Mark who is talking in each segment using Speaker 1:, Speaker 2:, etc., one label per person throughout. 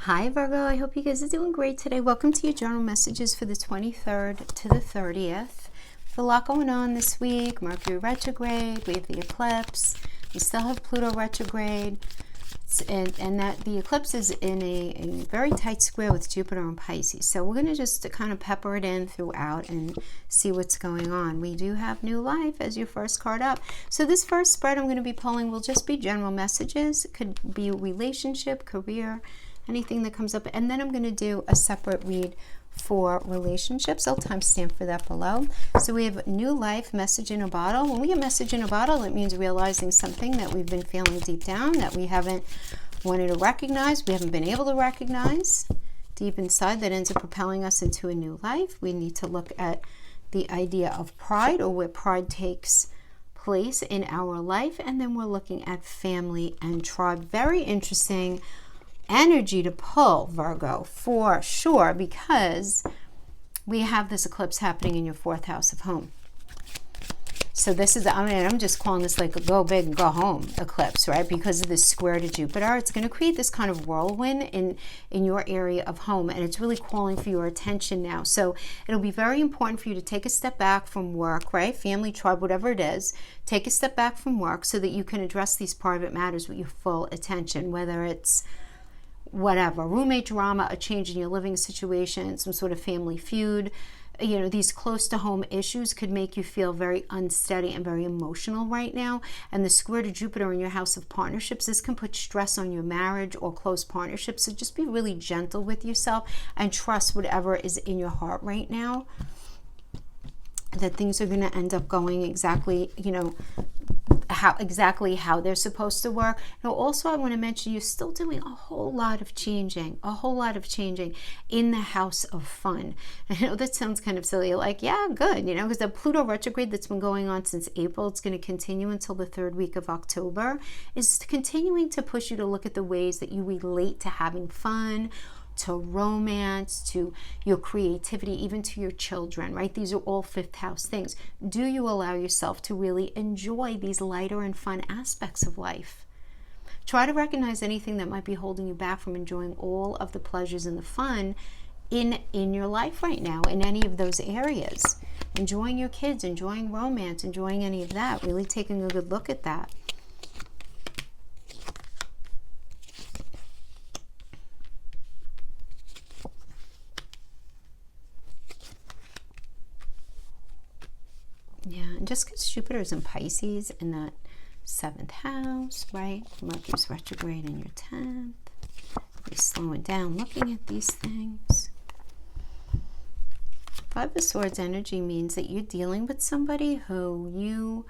Speaker 1: Hi Virgo, I hope you guys are doing great today. Welcome to your journal messages for the 23rd to the 30th. There's a lot going on this week. Mercury retrograde, we have the eclipse, we still have Pluto retrograde, and that the eclipse is in a very tight square with Jupiter and Pisces. So we're going to just kind of pepper it in throughout and see what's going on. We do have New Life as your first card up. So this first spread I'm going to be pulling will just be general messages. It could be relationship, career, anything that comes up, and then I'm going to do a separate read for relationships. I'll timestamp for that below. So we have New Life, message in a bottle. When we get message in a bottle, it means realizing something that we've been feeling deep down that we haven't wanted to recognize, we haven't been able to recognize deep inside, that ends up propelling us into a new life. We need to look at the idea of pride, or where pride takes place in our life, and then we're looking at family and tribe. Very interesting energy to pull, Virgo, for sure, because we have this eclipse happening in your fourth house of home. So this is, I'm just calling this like a go big and go home eclipse, right? Because of this square to Jupiter, it's going to create this kind of whirlwind in your area of home, and it's really calling for your attention now. So it'll be very important for you to take a step back from work, right? Family, tribe, whatever it is, take a step back from work so that you can address these private matters with your full attention, whether it's whatever, roommate drama, a change in your living situation, some sort of family feud. You know, these close to home issues could make you feel very unsteady and very emotional right now. And the square to Jupiter in your house of partnerships, this can put stress on your marriage or close partnerships. So just be really gentle with yourself and trust whatever is in your heart right now, that things are going to end up going exactly, how they're supposed to work. Now, also, I want to mention you're still doing a whole lot of changing in the house of fun. I know that sounds kind of silly, like, yeah, good, because the Pluto retrograde that's been going on since April, it's going to continue until the third week of October, is continuing to push you to look at the ways that you relate to having fun, to romance, to your creativity, even to your children, right? These are all fifth house things. Do you allow yourself to really enjoy these lighter and fun aspects of life? Try to recognize anything that might be holding you back from enjoying all of the pleasures and the fun in your life right now, in any of those areas. Enjoying your kids, enjoying romance, enjoying any of that, really taking a good look at that. Yeah, and just because Jupiter is in Pisces in that 7th house, right? Mercury's retrograde in your 10th. Be slowing down, looking at these things. Five of Swords energy means that you're dealing with somebody who you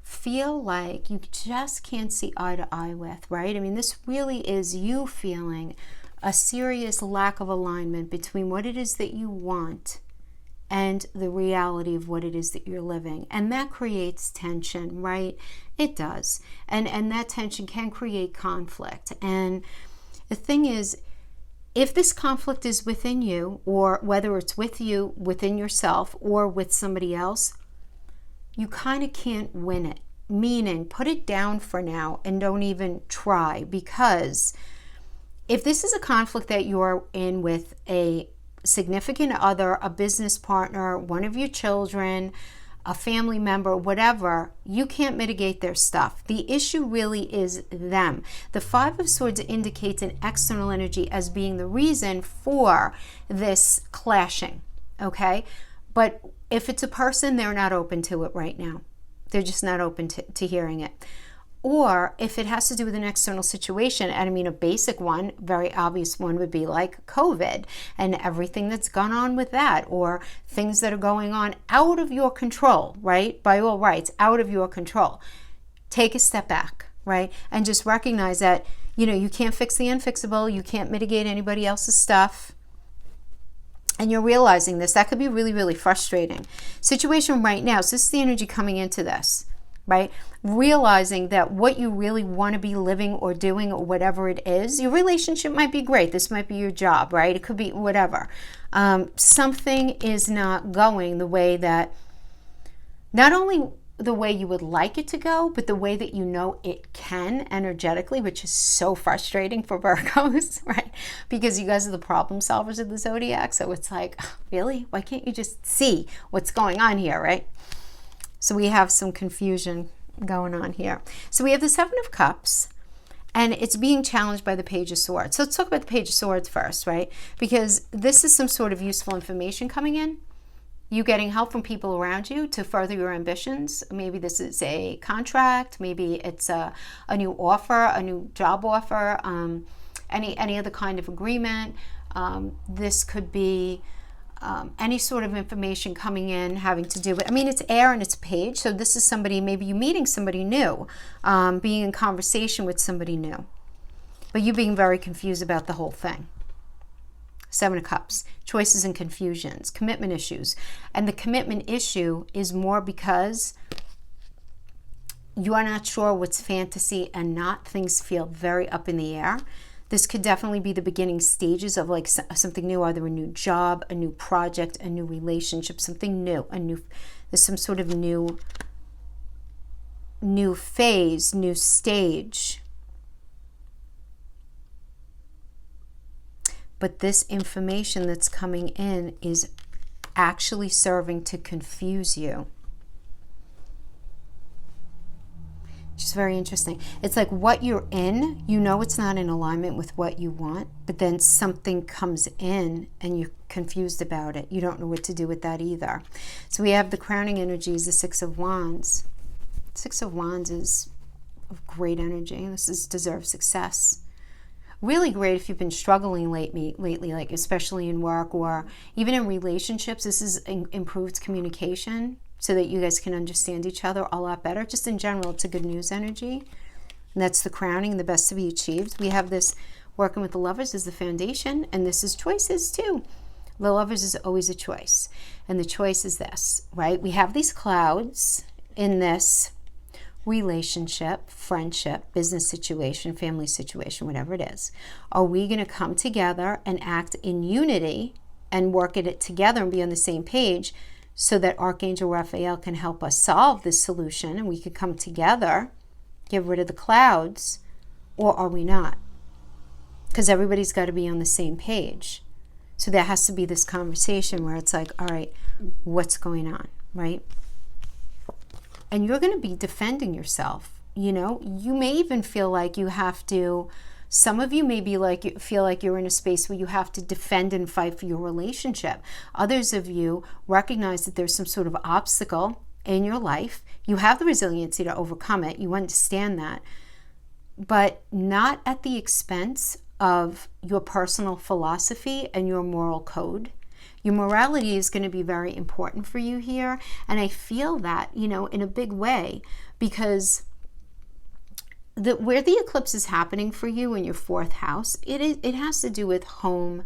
Speaker 1: feel like you just can't see eye to eye with, right? I mean, this really is you feeling a serious lack of alignment between what it is that you want and the reality of what it is that you're living. And that creates tension, right? It does. And that tension can create conflict. And the thing is, if this conflict is within you, or whether it's with you, within yourself, or with somebody else, you kind of can't win it. Meaning, put it down for now and don't even try. Because if this is a conflict that you're in with a significant other, a business partner, one of your children, a family member, whatever, you can't mitigate their stuff. The issue really is them. The Five of Swords indicates an external energy as being the reason for this clashing, okay? But if it's a person, they're not open to it right now. They're just not open to hearing it. Or if it has to do with an external situation, and I mean a basic one, very obvious one would be like COVID and everything that's gone on with that, or things that are going on out of your control, right? By all rights, out of your control. Take a step back, right? And just recognize that, you can't fix the unfixable, you can't mitigate anybody else's stuff. And you're realizing this. That could be really, really frustrating. Situation right now, so this is the energy coming into this, right? Realizing that what you really want to be living or doing or whatever it is, your relationship might be great. This might be your job, right? It could be whatever. Something is not going the way that not only the way you would like it to go, but the way that you know it can energetically, which is so frustrating for Virgos, right? Because you guys are the problem solvers of the zodiac. So it's like, really? Why can't you just see what's going on here, right? So we have some confusion going on here. So we have the Seven of Cups, and it's being challenged by the Page of Swords. So let's talk about the Page of Swords first, right? Because this is some sort of useful information coming in. You getting help from people around you to further your ambitions. Maybe this is a contract. Maybe it's a new offer, a new job offer, any other kind of agreement. This could be any sort of information coming in having to do with, I mean, it's air and it's page. So this is somebody, maybe you meeting somebody new, being in conversation with somebody new, but you being very confused about the whole thing. Seven of Cups, choices and confusions, commitment issues. And the commitment issue is more because you are not sure what's fantasy and not. Things feel very up in the air. This could definitely be the beginning stages of like something new, either a new job, a new project, a new relationship, something new, there's some sort of new phase, new stage. But this information that's coming in is actually serving to confuse you. Which is very interesting. It's like what you're in, you know it's not in alignment with what you want, but then something comes in and you're confused about it. You don't know what to do with that either. So we have the crowning energies, the Six of Wands. Six of Wands is of great energy. This deserves success. Really great if you've been struggling lately, like especially in work or even in relationships. This is improved communication so that you guys can understand each other a lot better. Just in general, it's a good news energy. And that's the crowning, the best to be achieved. We have this working with the Lovers as the foundation, and this is choices too. The Lovers is always a choice. And the choice is this, right? We have these clouds in this relationship, friendship, business situation, family situation, whatever it is. Are we going to come together and act in unity and work at it together and be on the same page so that Archangel Raphael can help us solve this solution and we can come together, get rid of the clouds, or are we not? Because everybody's got to be on the same page. So there has to be this conversation where it's like, all right, what's going on, right? And you're going to be defending yourself. You know, you may even feel like you have to, some of you may be like, feel like you're in a space where you have to defend and fight for your relationship. Others of you recognize that there's some sort of obstacle in your life. You have the resiliency to overcome it. You understand that. But not at the expense of your personal philosophy and your moral code. Your morality is going to be very important for you here. And I feel that, you know, in a big way, because where the eclipse is happening for you in your fourth house, it has to do with home,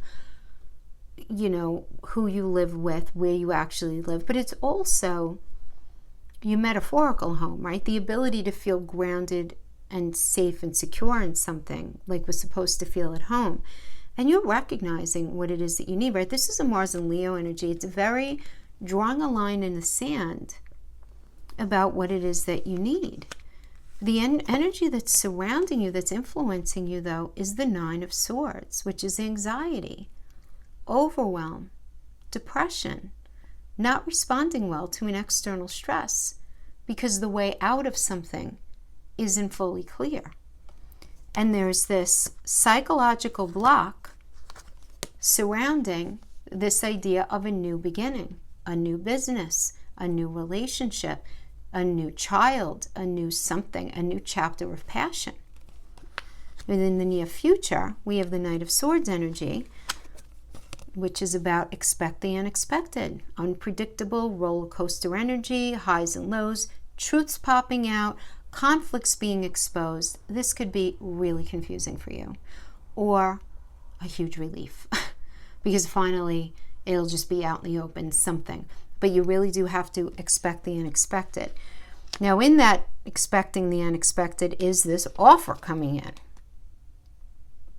Speaker 1: you know, who you live with, where you actually live. But it's also your metaphorical home, right? The ability to feel grounded and safe and secure in something like we're supposed to feel at home. And you're recognizing what it is that you need, right? This is a Mars and Leo energy. It's very drawing a line in the sand about what it is that you need. The energy that's surrounding you, that's influencing you, though, is the Nine of Swords, which is anxiety, overwhelm, depression, not responding well to an external stress because the way out of something isn't fully clear. And there's this psychological block surrounding this idea of a new beginning, a new business, a new relationship, a new child, a new something, a new chapter of passion. And in the near future, we have the Knight of Swords energy, which is about expect the unexpected, unpredictable roller coaster energy, highs and lows, truths popping out, conflicts being exposed. This could be really confusing for you, or a huge relief because finally it'll just be out in the open, something. But you really do have to expect the unexpected. Now, in that expecting the unexpected is this offer coming in.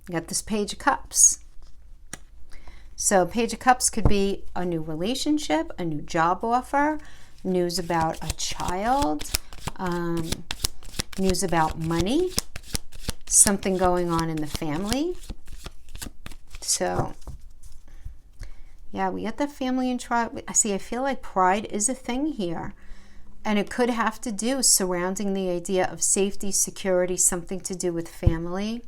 Speaker 1: You got this Page of Cups. So Page of Cups could be a new relationship, a new job offer, news about a child, news about money, something going on in the family. So, yeah, we got that family and tribe. I feel like pride is a thing here. And it could have to do surrounding the idea of safety, security, something to do with family.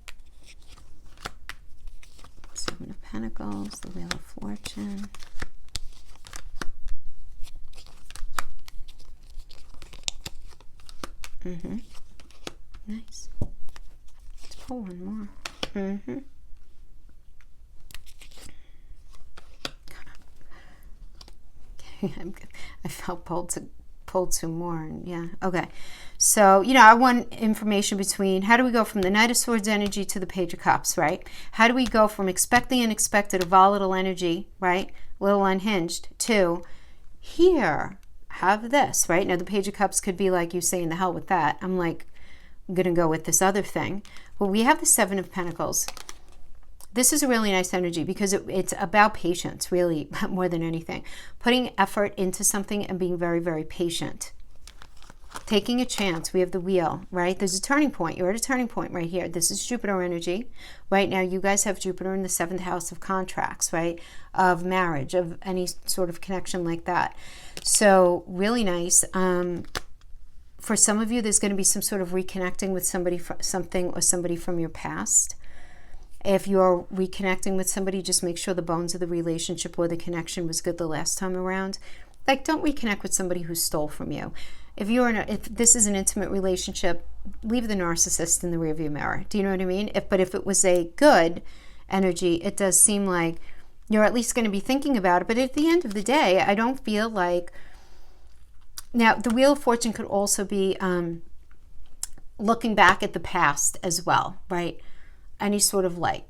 Speaker 1: Seven of Pentacles, the Wheel of Fortune. Nice. Let's pull one more. Okay, I'm good. I felt pulled two more, and yeah, okay. So, I want information between, how do we go from the Knight of Swords energy to the Page of Cups, right? How do we go from expecting unexpected, a volatile energy, right? A little unhinged, to here, have this, right? Now, the Page of Cups could be like you saying, the hell with that. I'm like, I'm going to go with this other thing. But we have the Seven of Pentacles. This is a really nice energy because it's about patience, really, more than anything. Putting effort into something and being very, very patient. Taking a chance. We have the Wheel, right? There's a turning point. You're at a turning point right here. This is Jupiter energy. Right now, you guys have Jupiter in the 7th house of contracts, right? Of marriage, of any sort of connection like that. So, really nice. For some of you, there's going to be some sort of reconnecting with somebody, something or somebody from your past. If you're reconnecting with somebody, just make sure the bones of the relationship or the connection was good the last time around. Like, don't reconnect with somebody who stole from you. If this is an intimate relationship, leave the narcissist in the rearview mirror. Do you know what I mean? But if it was a good energy, it does seem like you're at least going to be thinking about it. But at the end of the day, I don't feel like... Now, the Wheel of Fortune could also be looking back at the past as well, right? Any sort of like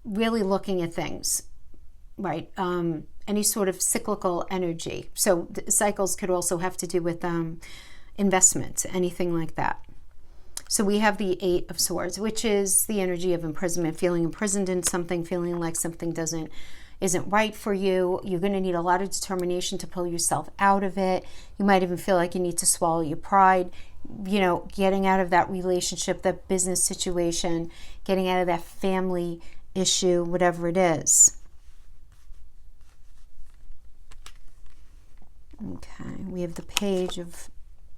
Speaker 1: really looking at things, right? Any sort of cyclical energy. So the cycles could also have to do with investments, anything like that. So we have the Eight of Swords, which is the energy of imprisonment, feeling imprisoned in something, feeling like something isn't right for you. You're going to need a lot of determination to pull yourself out of it. You might even feel like you need to swallow your pride. Getting out of that relationship, that business situation, getting out of that family issue, whatever it is. Okay, we have the Page of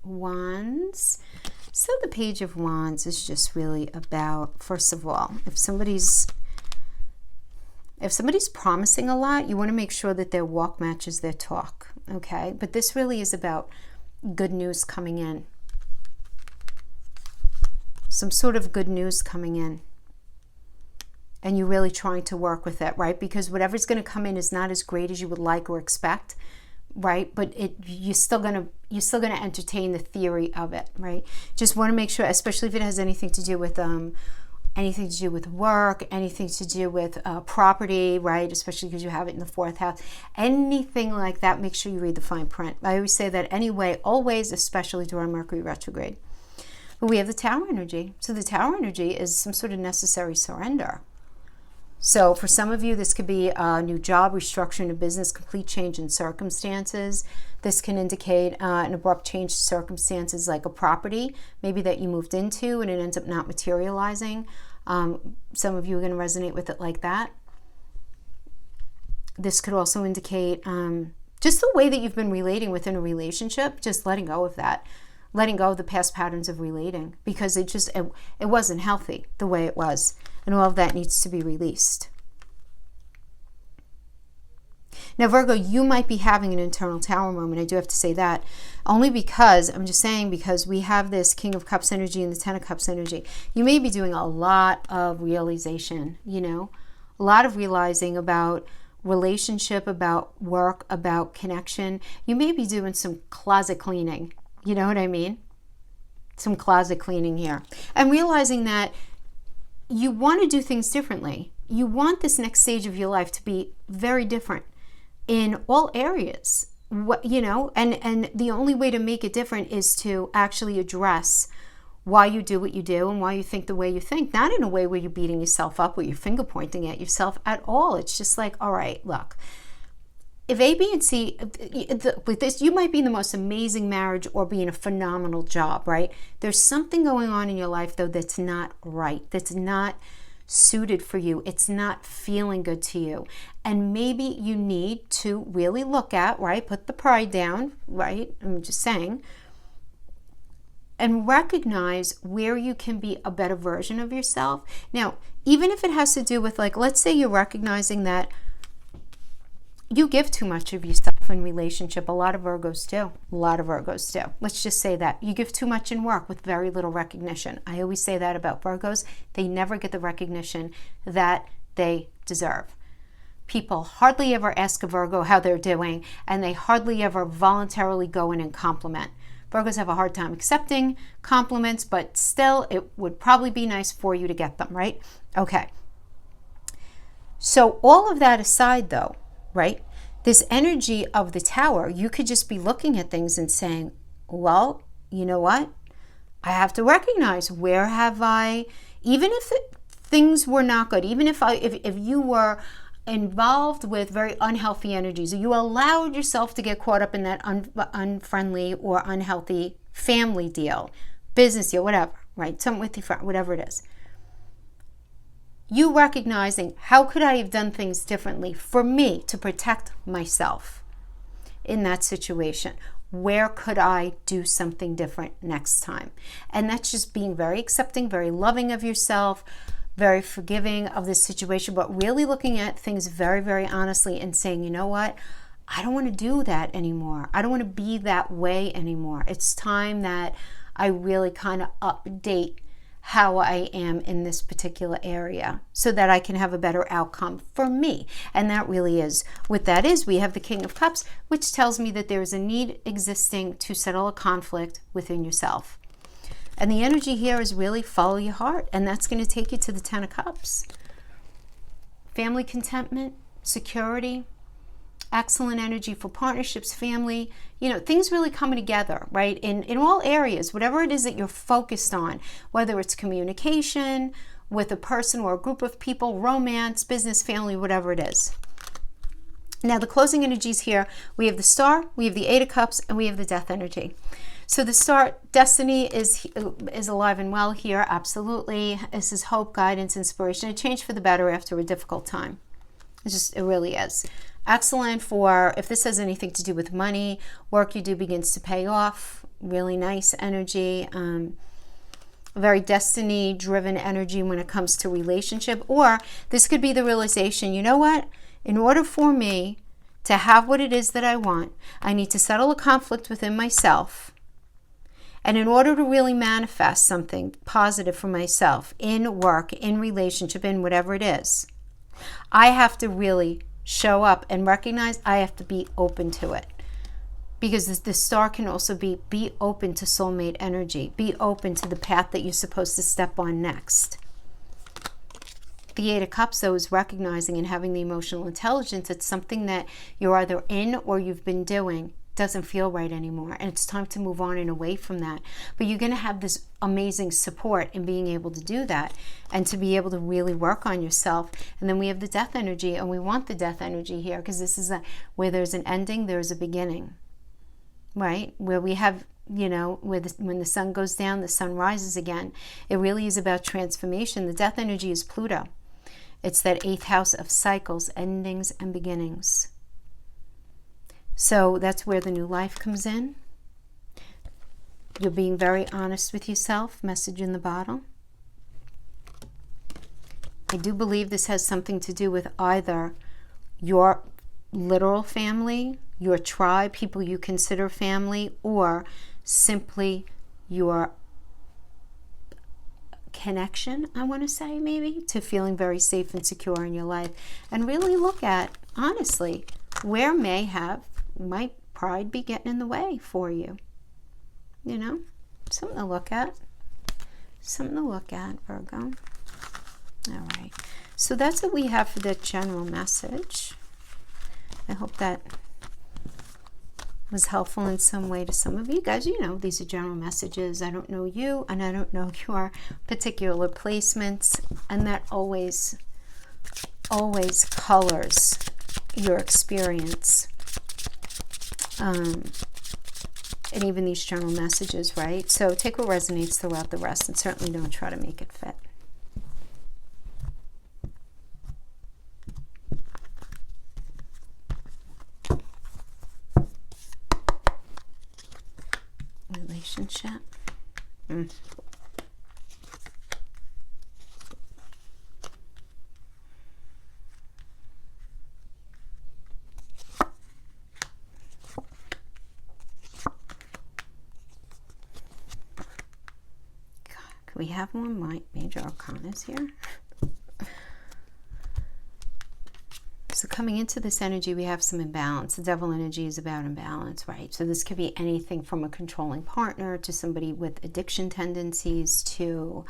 Speaker 1: Wands. So the Page of Wands is just really about, first of all, if somebody's promising a lot, you want to make sure that their walk matches their talk, okay? But this really is about good news coming in. Some sort of good news coming in. And you're really trying to work with it, right? Because whatever's going to come in is not as great as you would like or expect, right? But you're still going to entertain the theory of it, right? Just want to make sure, especially if it has anything to do with work, anything to do with property, right? Especially because you have it in the 4th house. Anything like that, make sure you read the fine print. I always say that anyway, always, especially during Mercury retrograde. But we have the Tower energy. So the Tower energy is some sort of necessary surrender. So for some of you, this could be a new job, restructuring a business, complete change in circumstances. This can indicate an abrupt change to circumstances, like a property, maybe that you moved into and it ends up not materializing. Some of you are going to resonate with it like that. This could also indicate just the way that you've been relating within a relationship, just letting go of that. Letting go of the past patterns of relating, because it wasn't healthy the way it was, and all of that needs to be released. Now, Virgo, you might be having an internal Tower moment. I do have to say that, only because, I'm just saying, because we have this King of Cups energy and the Ten of Cups energy. You may be doing a lot of realization, a lot of realizing about relationship, about work, about connection. You may be doing some closet cleaning. You know what I mean? Some closet cleaning here. And realizing that you want to do things differently. You want this next stage of your life to be very different in all areas. And the only way to make it different is to actually address why you do what you do and why you think the way you think. Not in a way where you're beating yourself up or you're finger pointing at yourself at all. It's just like, all right, look, if A, B, and C, with this, you might be in the most amazing marriage or be in a phenomenal job, right? There's something going on in your life, though, that's not right, that's not suited for you. It's not feeling good to you. And maybe you need to really look at, right? Put the pride down, right? I'm just saying. And recognize where you can be a better version of yourself. Now, even if it has to do with, like, let's say you're recognizing that you give too much of yourself in relationship. A lot of Virgos do. A lot of Virgos do. Let's just say that. You give too much in work with very little recognition. I always say that about Virgos. They never get the recognition that they deserve. People hardly ever ask a Virgo how they're doing, and they hardly ever voluntarily go in and compliment. Virgos have a hard time accepting compliments, but still, it would probably be nice for you to get them, right? Okay. So all of that aside, though, right? This energy of the Tower, you could just be looking at things and saying, well, you know what? I have to recognize, where have I, even if things were not good, even if you were involved with very unhealthy energies, you allowed yourself to get caught up in that unfriendly or unhealthy family deal, business deal, whatever, right? Something with your friend, whatever it is. You recognizing, how could I have done things differently for me to protect myself in that situation? Where could I do something different next time? And that's just being very accepting, very loving of yourself, very forgiving of this situation, but really looking at things very, very honestly and saying, you know what? I don't want to do that anymore. I don't want to be that way anymore. It's time that I really kind of update how I am in this particular area so that I can have a better outcome for me. And that really is what that is. We have the King of Cups, which tells me that there is a need existing to settle a conflict within yourself. And the energy here is really follow your heart, and that's going to take you to the Ten of Cups. Family contentment, security, excellent energy for partnerships, family, things really coming together, right? In all areas, whatever it is that you're focused on, whether it's communication with a person or a group of people, romance, business, family, whatever it is. Now, the closing energies here, we have the Star, we have the Eight of Cups, and we have the Death energy. So the Star, destiny is alive and well here, absolutely. This is hope, guidance, inspiration, a change for the better after a difficult time. It really is. Excellent for, if this has anything to do with money, work you do begins to pay off. Really nice energy. Very destiny-driven energy when it comes to relationship. Or this could be the realization, you know what? In order for me to have what it is that I want, I need to settle a conflict within myself. And in order to really manifest something positive for myself in work, in relationship, in whatever it is, I have to really show up and recognize I have to be open to it. Because the Star can also be open to soulmate energy. Be open to the path that you're supposed to step on next. The Eight of Cups, though, is recognizing and having the emotional intelligence. It's something that you're either in or you've been doing. Doesn't feel right anymore, and it's time to move on and away from that. But you're going to have this amazing support in being able to do that and to be able to really work on yourself. And then we have the Death energy, and we want the Death energy here because this is where there's an ending, there's a beginning, right? Where we have, when the sun goes down, the sun rises again. It really is about transformation. The Death energy is Pluto. It's that 8th house of cycles, endings, and beginnings. So that's where the new life comes in. You're being very honest with yourself. Message in the bottle. I do believe this has something to do with either your literal family, your tribe, people you consider family, or simply your connection, I want to say, maybe, to feeling very safe and secure in your life. And really look at, honestly, where might pride be getting in the way for you? Something to look at. Something to look at, Virgo. All right. So that's what we have for the general message. I hope that was helpful in some way to some of you guys. These are general messages. I don't know you, and I don't know your particular placements, and that always colors your experience. And even these journal messages, right? So take what resonates throughout the rest, and certainly don't try to make it fit. Relationship. We have more major arcanas here. So coming into this energy, we have some imbalance. The devil energy is about imbalance, right? So this could be anything from a controlling partner to somebody with addiction tendencies to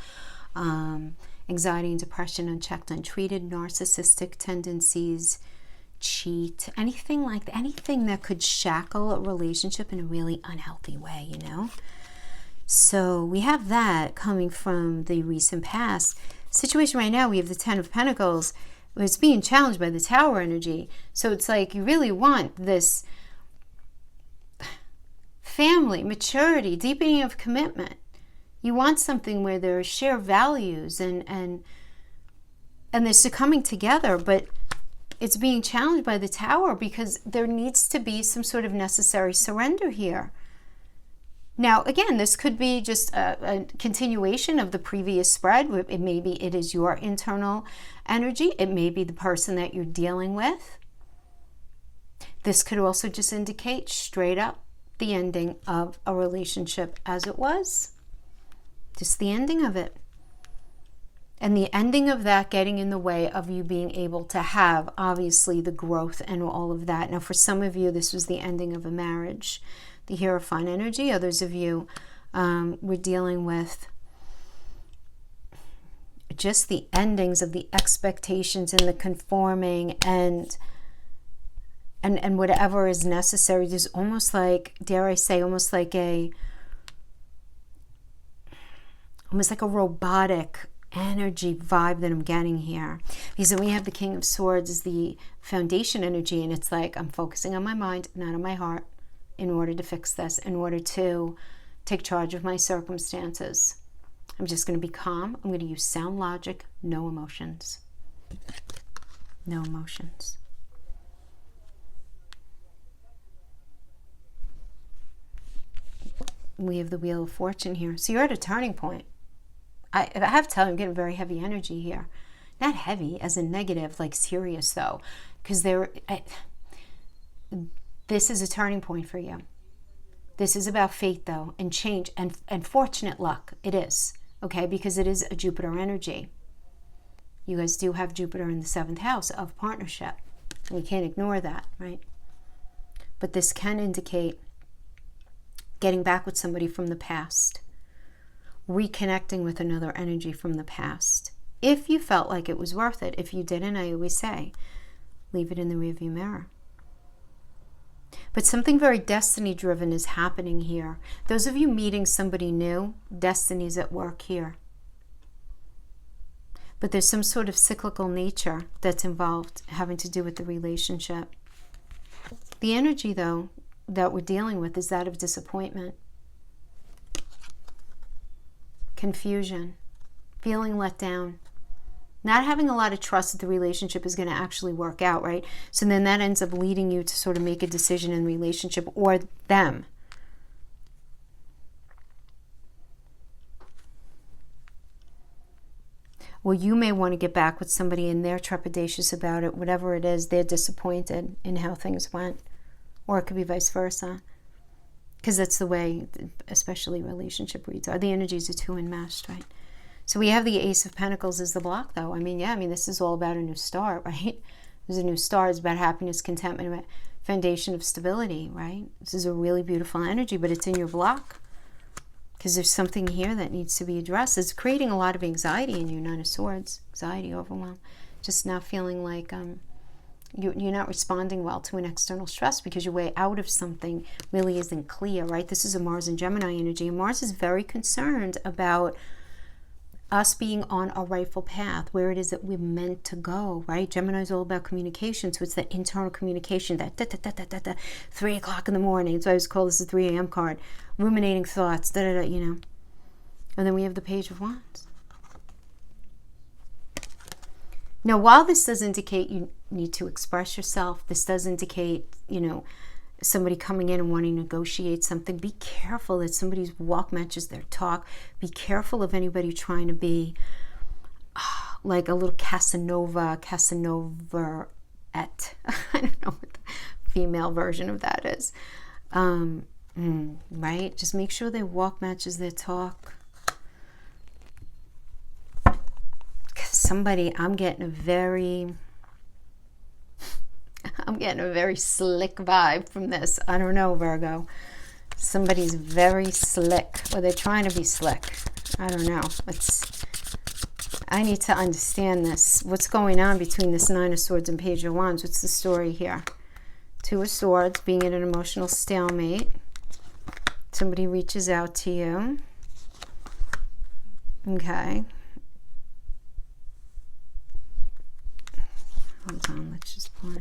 Speaker 1: anxiety and depression, unchecked, untreated, narcissistic tendencies, cheat, anything like that, anything that could shackle a relationship in a really unhealthy way, you know? So we have that coming from the recent past. Situation right now, we have the Ten of Pentacles. It's being challenged by the Tower energy. So it's like you really want this family, maturity, deepening of commitment. You want something where there are shared values and there's a coming together, but it's being challenged by the Tower because there needs to be some sort of necessary surrender here. Now, again, this could be just a continuation of the previous spread. Maybe it is your internal energy. It may be the person that you're dealing with. This could also just indicate straight up the ending of a relationship as it was. Just the ending of it. And the ending of that getting in the way of you being able to have, obviously, the growth and all of that. Now, for some of you, this was the ending of a marriage. The Hierophant energy. Others of you were dealing with just the endings of the expectations and the conforming and whatever is necessary. There's almost like, dare I say, almost like a robotic energy vibe that I'm getting here. Because then we have the King of Swords as the foundation energy, and it's like I'm focusing on my mind, not on my heart, in order to fix this, in order to take charge of my circumstances. I'm just going to be calm. I'm going to use sound logic, no emotions. No emotions. We have the Wheel of Fortune here. So you're at a turning point. I have to tell you, I'm getting very heavy energy here. Not heavy as in negative, like serious though. Because this is a turning point for you. This is about fate, though, and change and fortunate luck. It is, okay, because it is a Jupiter energy. You guys do have Jupiter in the 7th house of partnership. And you can't ignore that, right? But this can indicate getting back with somebody from the past, reconnecting with another energy from the past. If you felt like it was worth it. If you didn't, I always say, leave it in the rearview mirror. But something very destiny-driven is happening here. Those of you meeting somebody new, destiny's at work here. But there's some sort of cyclical nature that's involved having to do with the relationship. The energy, though, that we're dealing with is that of disappointment, confusion, feeling let down, not having a lot of trust that the relationship is going to actually work out, right? So then that ends up leading you to sort of make a decision in relationship or them. Well, you may want to get back with somebody and they're trepidatious about it. Whatever it is, they're disappointed in how things went. Or it could be vice versa. Because that's the way, especially relationship reads are. The energies are too enmeshed, right? So we have the Ace of Pentacles as the block, though. I mean, this is all about a new start, right? There's a new start. It's about happiness, contentment, foundation of stability, right? This is a really beautiful energy, but it's in your block. Because there's something here that needs to be addressed. It's creating a lot of anxiety in you, Nine of Swords. Anxiety, overwhelm. Just not feeling like you're not responding well to an external stress because your way out of something really isn't clear, right? This is a Mars and Gemini energy. And Mars is very concerned about us being on our rightful path, where it is that we're meant to go, right? Gemini is all about communication, so it's that internal communication, that 3 o'clock in the morning. That's why I always call this the 3 a.m. card. Ruminating thoughts, you know. And then we have the Page of Wands. Now, while this does indicate you need to express yourself, this does indicate, you know, somebody coming in and wanting to negotiate something, be careful that somebody's walk matches their talk. Be careful of anybody trying to be like a little Casanova-ette. I don't know what the female version of that is. Right? Just make sure their walk matches their talk. Somebody, I'm getting a very slick vibe from this. I don't know, Virgo. Somebody's very slick, or they're trying to be slick. I don't know. I need to understand this. What's going on between this Nine of Swords and Page of Wands? What's the story here? Two of Swords, being in an emotional stalemate. Somebody reaches out to you. Okay. Hold on, let's just play.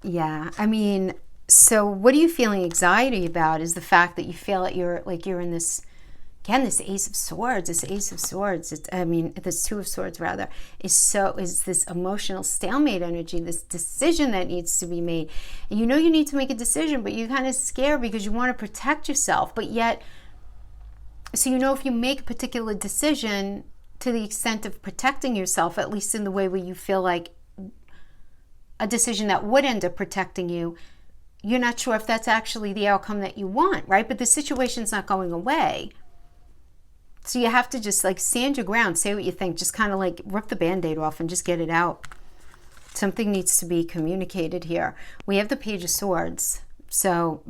Speaker 1: Yeah, I mean, so what are you feeling anxiety about is the fact that you feel like you're in this, again, this Ace of Swords, this Two of Swords rather, is this emotional stalemate energy, this decision that needs to be made. And you know you need to make a decision, but you're kind of scared because you want to protect yourself. But yet, so you know if you make a particular decision to the extent of protecting yourself, at least in the way where you feel like a decision that would end up protecting you, you're not sure if that's actually the outcome that you want, right? But the situation's not going away. So you have to just like stand your ground, say what you think, just kind of like rip the Band-Aid off and just get it out. Something needs to be communicated here. We have the Page of Swords. So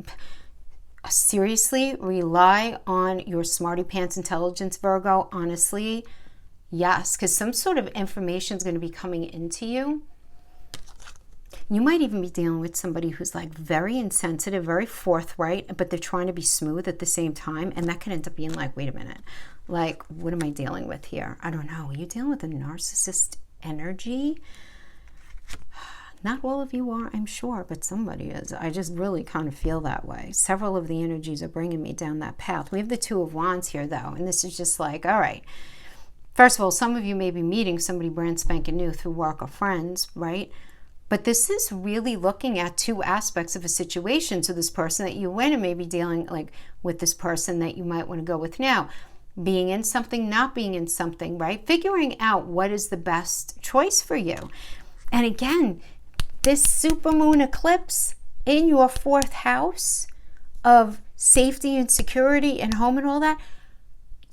Speaker 1: seriously, rely on your smarty pants intelligence, Virgo. Honestly, yes, because some sort of information is going to be coming into you. You might even be dealing with somebody who's like very insensitive, very forthright, but they're trying to be smooth at the same time. And that could end up being like, wait a minute, like, what am I dealing with here? I don't know. Are you dealing with a narcissist energy? Not all of you are, I'm sure, but somebody is. I just really kind of feel that way. Several of the energies are bringing me down that path. We have the Two of Wands here, though, and this is just like, all right. First of all, some of you may be meeting somebody brand spanking new through work or friends, right? But this is really looking at two aspects of a situation. So this person that you went and maybe dealing like with this person that you might want to go with now, being in something, not being in something, right? Figuring out what is the best choice for you. And again, this supermoon eclipse in your 4th house of safety and security and home and all that,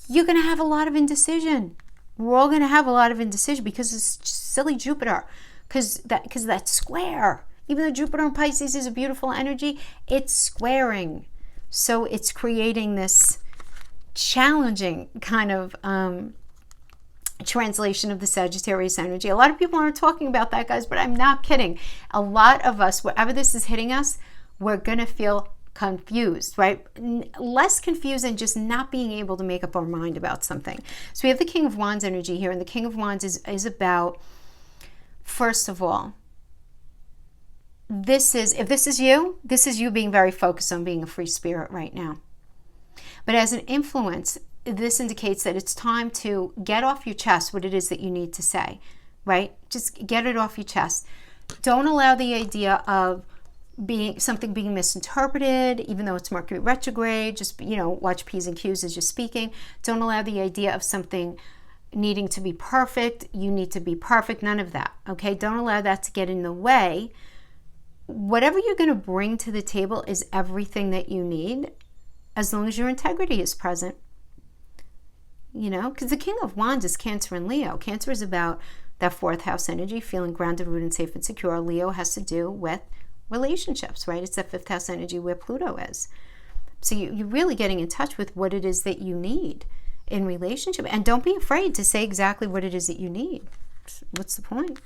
Speaker 1: you're going to have a lot of indecision. We're all going to have a lot of indecision because it's just silly Jupiter. Because that square, even though Jupiter in Pisces is a beautiful energy, it's squaring. So it's creating this challenging kind of translation of the Sagittarius energy. A lot of people aren't talking about that, guys, but I'm not kidding. A lot of us, wherever this is hitting us, we're going to feel confused, right? Less confused and just not being able to make up our mind about something. So we have the King of Wands energy here, and the King of Wands is about, first of all, if this is you being very focused on being a free spirit right now. But as an influence, this indicates that it's time to get off your chest what it is that you need to say, right? Just get it off your chest. Don't allow the idea of something being misinterpreted, even though it's Mercury retrograde. Just, watch P's and Q's as you're speaking. Don't allow the idea of something needing to be perfect. You need to be perfect. None of that. Okay. Don't allow that to get in the way. Whatever you're going to bring to the table is everything that you need, as long as your integrity is present. Because the King of Wands is Cancer and Leo. Cancer is about that 4th house energy, feeling grounded, rooted, safe, and secure. Leo has to do with relationships, right? It's that 5th house energy where Pluto is. So you're really getting in touch with what it is that you need. in relationship. And don't be afraid to say exactly what it is that you need. What's the point?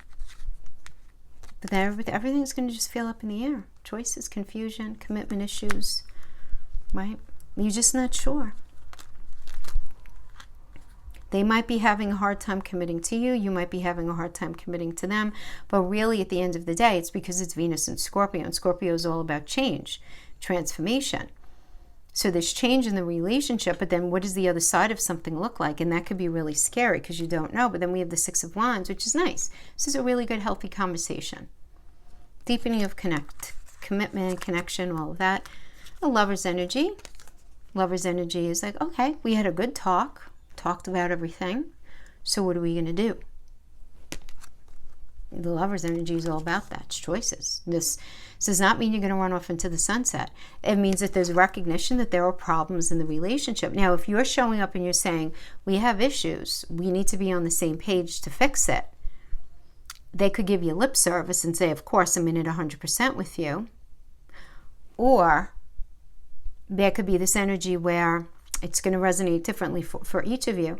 Speaker 1: But then everything's going to just feel up in the air. Choices, confusion, commitment issues, right? You're just not sure. They might be having a hard time committing to you. You might be having a hard time committing to them. But really, at the end of the day, it's because it's Venus and Scorpio. And Scorpio is all about change, transformation. So there's change in the relationship, but then what does the other side of something look like? And that could be really scary because you don't know. But then we have the Six of Wands, which is nice. This is a really good, healthy conversation. Deepening of commitment, connection, all of that. The Lover's energy. Lover's energy is like, okay, we had a good talked about everything. So what are we going to do? The Lover's energy is all about that. It's choices. This does not mean you're going to run off into the sunset. It means that there's recognition that there are problems in the relationship. Now, if you're showing up and you're saying, we have issues, we need to be on the same page to fix it, they could give you lip service and say, of course, I'm in it 100% with you. Or there could be this energy where it's going to resonate differently for each of you.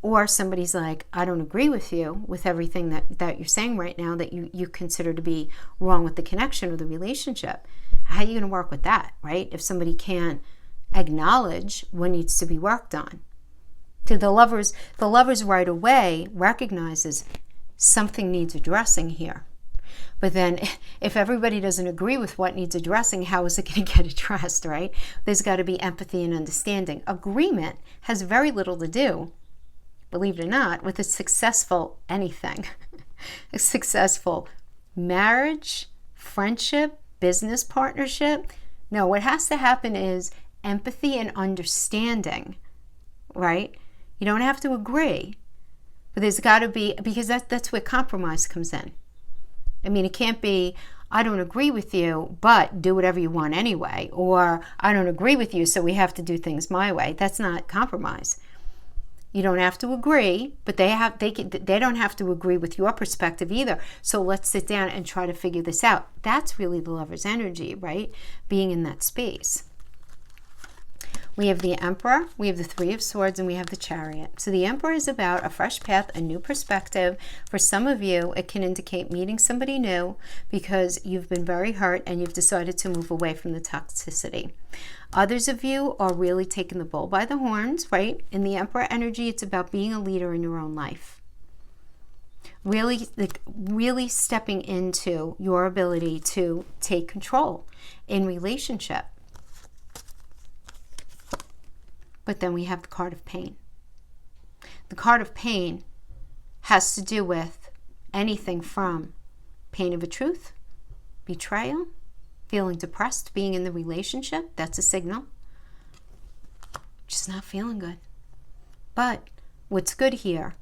Speaker 1: Or somebody's like, I don't agree with you with everything that you're saying right now that you consider to be wrong with the connection or the relationship. How are you going to work with that, right? If somebody can't acknowledge what needs to be worked on. To the lovers right away recognizes something needs addressing here. But then if everybody doesn't agree with what needs addressing, how is it going to get addressed, right? There's got to be empathy and understanding. Agreement has very little to do, believe it or not, with a successful anything. A successful marriage, friendship, business partnership. No, what has to happen is empathy and understanding, right? You don't have to agree, but there's got to be, because that's where compromise comes in. I mean, it can't be, I don't agree with you, but do whatever you want anyway. Or I don't agree with you, so we have to do things my way. That's not compromise. You don't have to agree, but they don't have to agree with your perspective either. So let's sit down and try to figure this out. That's really the Lover's energy, right? Being in that space. We have the Emperor, we have the Three of Swords, and we have the Chariot. So the Emperor is about a fresh path, a new perspective. For some of you, it can indicate meeting somebody new because you've been very hurt and you've decided to move away from the toxicity. Others of you are really taking the bull by the horns, right? In the Emperor energy, it's about being a leader in your own life. Really stepping into your ability to take control in relationship. But then we have the card of pain. The card of pain has to do with anything from pain of a truth, betrayal, feeling depressed, being in the relationship. That's a signal. Just not feeling good. But what's good here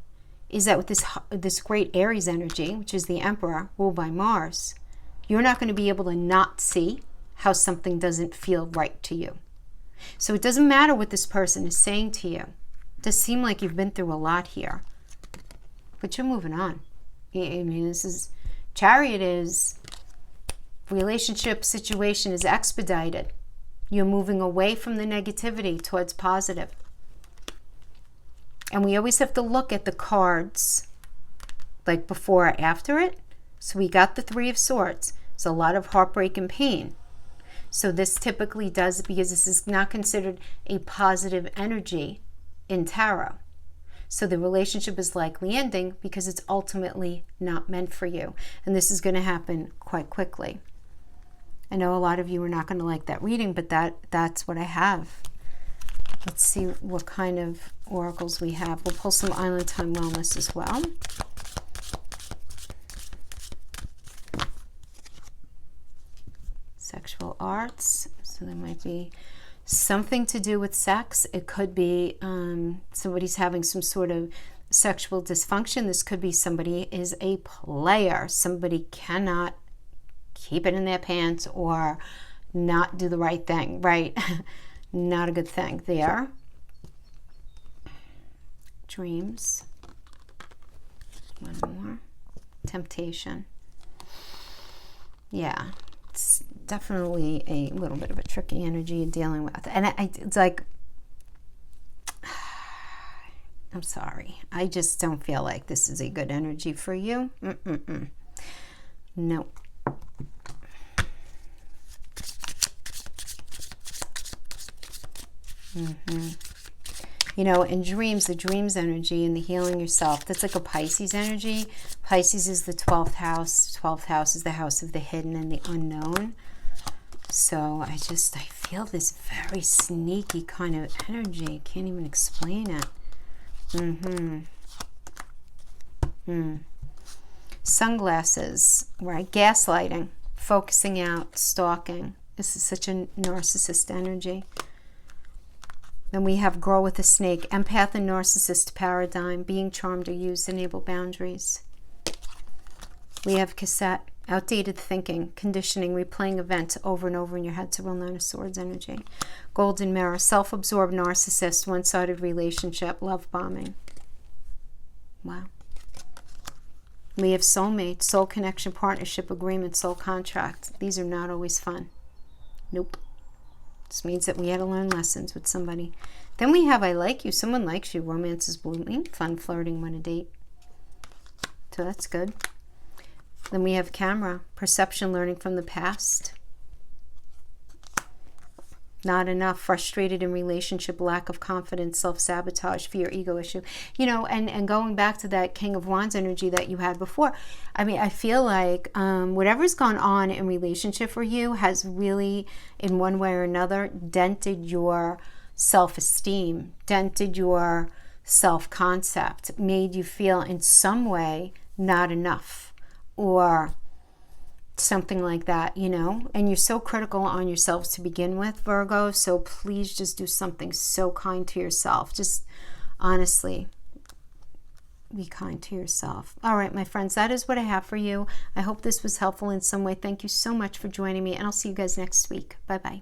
Speaker 1: is that with this great Aries energy, which is the Emperor, ruled by Mars, you're not going to be able to not see how something doesn't feel right to you. So it doesn't matter what this person is saying to you. It does seem like you've been through a lot here. But you're moving on. I mean, Chariot is, relationship situation is expedited. You're moving away from the negativity towards positive. And we always have to look at the cards, like before or after it. So we got the Three of Swords. It's a lot of heartbreak and pain. So this typically does, because this is not considered a positive energy in tarot. So the relationship is likely ending because it's ultimately not meant for you. And this is going to happen quite quickly. I know a lot of you are not going to like that reading, but that's what I have. Let's see what kind of oracles we have. We'll pull some Island Time Wellness as well. Sexual arts, so there might be something to do with sex. It could be somebody's having some sort of sexual dysfunction. This could be somebody is a player. Somebody cannot keep it in their pants or not do the right thing, right? Not a good thing there. Dreams. One more. Temptation. Yeah. It's definitely a little bit of a tricky energy you're dealing with. And it's like, I'm sorry. I just don't feel like this is a good energy for you. No. You know, in dreams, the dreams energy and the healing yourself, that's like a Pisces energy. Pisces is the 12th house. 12th house is the house of the hidden and the unknown. So I feel this very sneaky kind of energy. Can't even explain it. Sunglasses, right? Gaslighting, focusing out, stalking. This is such a narcissist energy. Then we have grow with a snake, empath and narcissist paradigm, being charmed or used, enable boundaries. We have cassette, outdated thinking, conditioning, replaying events over and over in your head, so real Nine of Swords energy. Golden mirror, self-absorbed narcissist, one-sided relationship, love bombing. Wow. We have soulmate, soul connection, partnership, agreement, soul contract. These are not always fun. Nope. This means that we had to learn lessons with somebody. Then we have I like you. Someone likes you. Romance is blooming. Fun flirting when a date. So that's good. Then we have camera. Perception, learning from the past. Not enough. Frustrated in relationship. Lack of confidence. Self-sabotage. Fear. Ego issue. You know, and going back to that King of Wands energy that you had before. I mean, I feel like whatever's gone on in relationship for you has really, in one way or another, dented your self-esteem, dented your self-concept, made you feel in some way not enough or something like that, you know. And you're so critical on yourselves to begin with, Virgo, so please just do something so kind to yourself. Just honestly, be kind to yourself. All right, my friends, that is what I have for you. I hope this was helpful in some way. Thank you so much for joining me, and I'll see you guys next week. Bye-bye.